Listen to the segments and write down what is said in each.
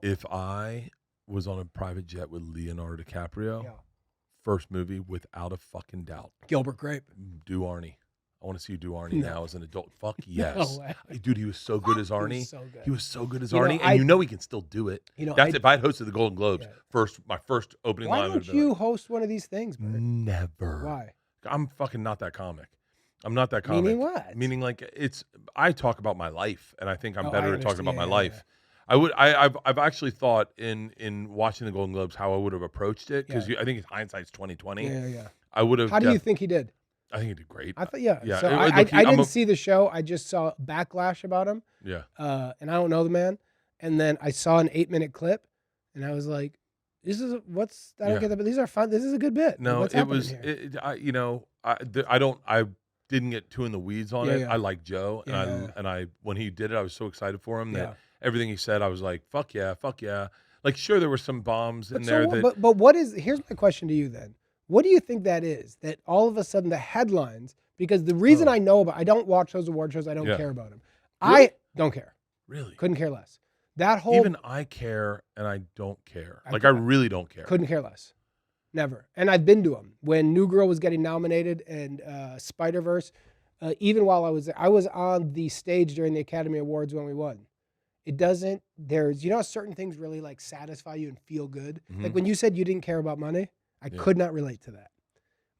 If I was on a private jet with Leonardo DiCaprio, first movie without a fucking doubt. Gilbert Grape. Do Arnie. I want to see you do Arnie now as an adult. Fuck yes. No way. Dude, he was so good as Arnie. He was so good. He was so good as Arnie. And he can still do it. That's if I had hosted the Golden Globes, my first opening line would have been Why don't you host one of these things, Bert? Never. Why? I'm fucking not that comic. I'm not that comic. Meaning what? Meaning like I talk about my life, and I think I'm better at talking about my life. I've actually thought in watching the Golden Globes how I would have approached it because I think hindsight's 20/20. Yeah. I would have. How do you think he did? I think he did great. I thought, yeah. Yeah. So I didn't see the show. I just saw backlash about him. Yeah. And I don't know the man. And then I saw an 8-minute clip, and I was like, "This is I don't get that, but these are fun. This is a good bit. No, what's it was. here?" I didn't get too in the weeds on it. Yeah. I like Joe, and I when he did it, I was so excited for him that everything he said, I was like, fuck yeah. Like, sure, there were some bombs in there. But what is? Here's my question to you then. What do you think that is? That all of a sudden the headlines, because the reason I know I don't watch those award shows. I don't care about them. Really? I don't care. Really? Couldn't care less. That whole even I care and I don't care. I really don't care. Couldn't care less. Never. And I've been to them when New Girl was getting nominated and Spider-Verse. Even while I was there, I was on the stage during the Academy Awards when we won. It doesn't. There's how certain things really like satisfy you and feel good. Mm-hmm. Like when you said you didn't care about money. I could not relate to that.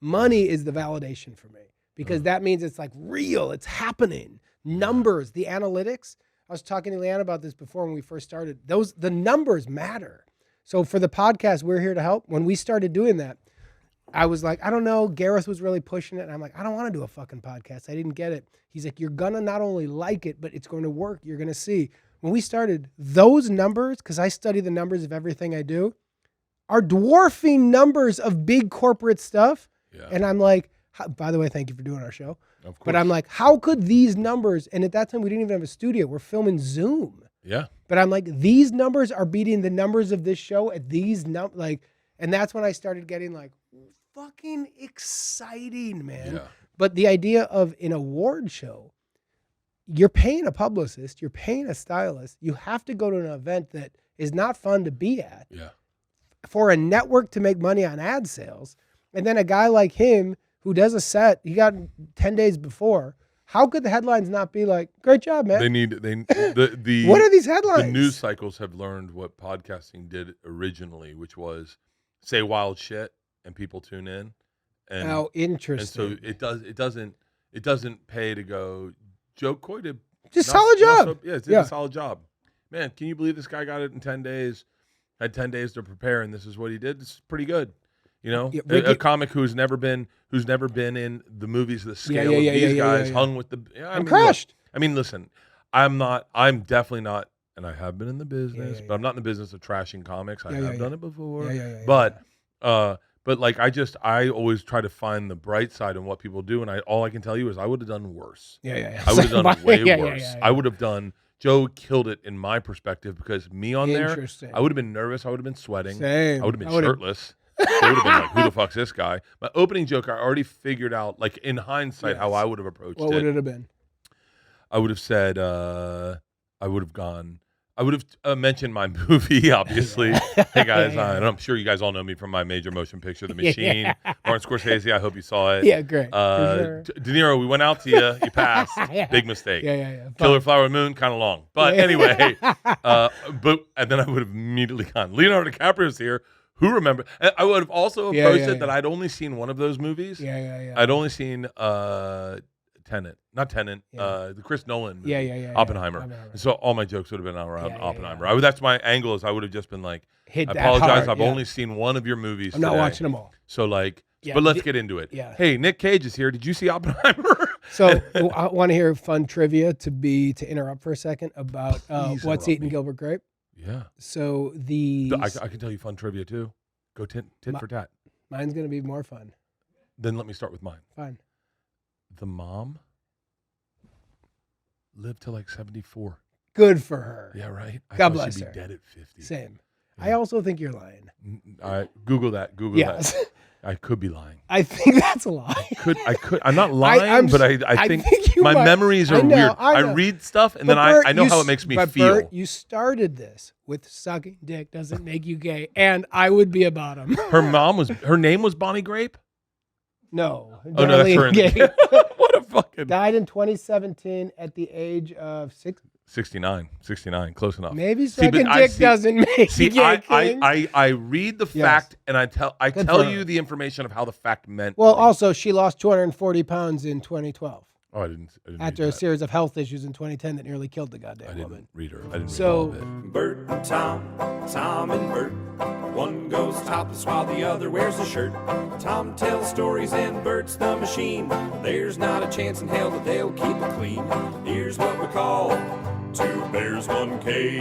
Money is the validation for me because that means it's like real, it's happening. Numbers, the analytics. I was talking to Leanne about this before when we first started. The numbers matter. So for the podcast, we're here to help. When we started doing that, I was like, I don't know. Gareth was really pushing it. And I'm like, I don't want to do a fucking podcast. I didn't get it. He's like, you're going to not only like it, but it's going to work. You're going to see. When we started, those numbers, because I study the numbers of everything I do, are dwarfing numbers of big corporate stuff. Yeah. And I'm like, by the way, thank you for doing our show. Of course. But I'm like, how could these numbers, and at that time we didn't even have a studio. We're filming Zoom. Yeah. But I'm like, these numbers are beating the numbers of this show at these and that's when I started getting like, fucking exciting, man. Yeah. But the idea of an award show, you're paying a publicist, you're paying a stylist, you have to go to an event that is not fun to be at. Yeah. For a network to make money on ad sales, and then a guy like him who does a set, he got 10 days before. How could the headlines not be like, great job, man? The what are these headlines? The news cycles have learned what podcasting did originally, which was say wild shit and people tune in. And, how interesting. And so it doesn't pay to go, Joe Coy did just solid job. Did a solid job. Man, can you believe this guy got it in 10 days? Had 10 days to prepare, and this is what he did. It's pretty good. A comic who's never been in the movies the scale of these guys, hung with the crashed. Listen, I'm definitely not, and I have been in the business, but I'm not in the business of trashing comics. I have done it before. But like I always try to find the bright side in what people do, and all I can tell you is I would have done worse. I would have done way worse. I would have done. Joe killed it in my perspective because me on there, I would have been nervous. I would have been sweating. Same. I would have been shirtless. They would have been like, who the fuck's this guy? My opening joke, I already figured out, like in hindsight, how I would have approached it. What would it have been? I would have said, I would have mentioned my movie, obviously. Hey guys, and I'm sure you guys all know me from my major motion picture, The Machine. Martin Scorsese, I hope you saw it. Yeah, great. For sure. De Niro, we went out to you. You passed. Big mistake. Yeah. Killer Flower Moon, kind of long. But anyway, and then I would have immediately gone, Leonardo DiCaprio's here. Who remember? I would have also approached it that I'd only seen one of those movies. Yeah. I'd only seen not Tenet, the Chris Nolan movie, Oppenheimer. So all my jokes would have been around Oppenheimer. That's my angle. Is I would have just been like, I apologize. I've only seen one of your movies. I'm not watching them all. So but let's get into it. Yeah. Hey, Nick Cage is here. Did you see Oppenheimer? So I want to hear fun trivia to interrupt for a second about what's eating Gilbert Grape. Yeah. So I can tell you fun trivia too. Go tit for tat. Mine's gonna be more fun. Then let me start with mine. Fine. The mom lived to like 74. Good for her. Yeah, right. God bless her. She'd be dead at 50. Same. Yeah. I also think you're lying. Google that. Google that. I could be lying. I think that's a lie. I could. I'm not lying, but I think my memories are weird. I read stuff, and then Bert, I know how it makes me feel. Bert, you started this with sucking dick doesn't make you gay, and I would be a bottom. Her name was Bonnie Grape? No. Oh, no, that's her. Gay. What a fucking... Died in 2017 at the age of 69. 69, close enough. Maybe sucking dick doesn't make you gay, King. I read the fact, and I tell you the information of how the fact meant. Well, also, she lost 240 pounds in 2012. Oh, I didn't after a series of health issues in 2010 that nearly killed the goddamn woman. I didn't read her. I didn't read all of it. Bert and Tom and Bert. One goes topless while the other wears a shirt. Tom tells stories and Bert's the machine. There's not a chance in hell that they'll keep it clean. Here's what we call Two Bears, One Cave.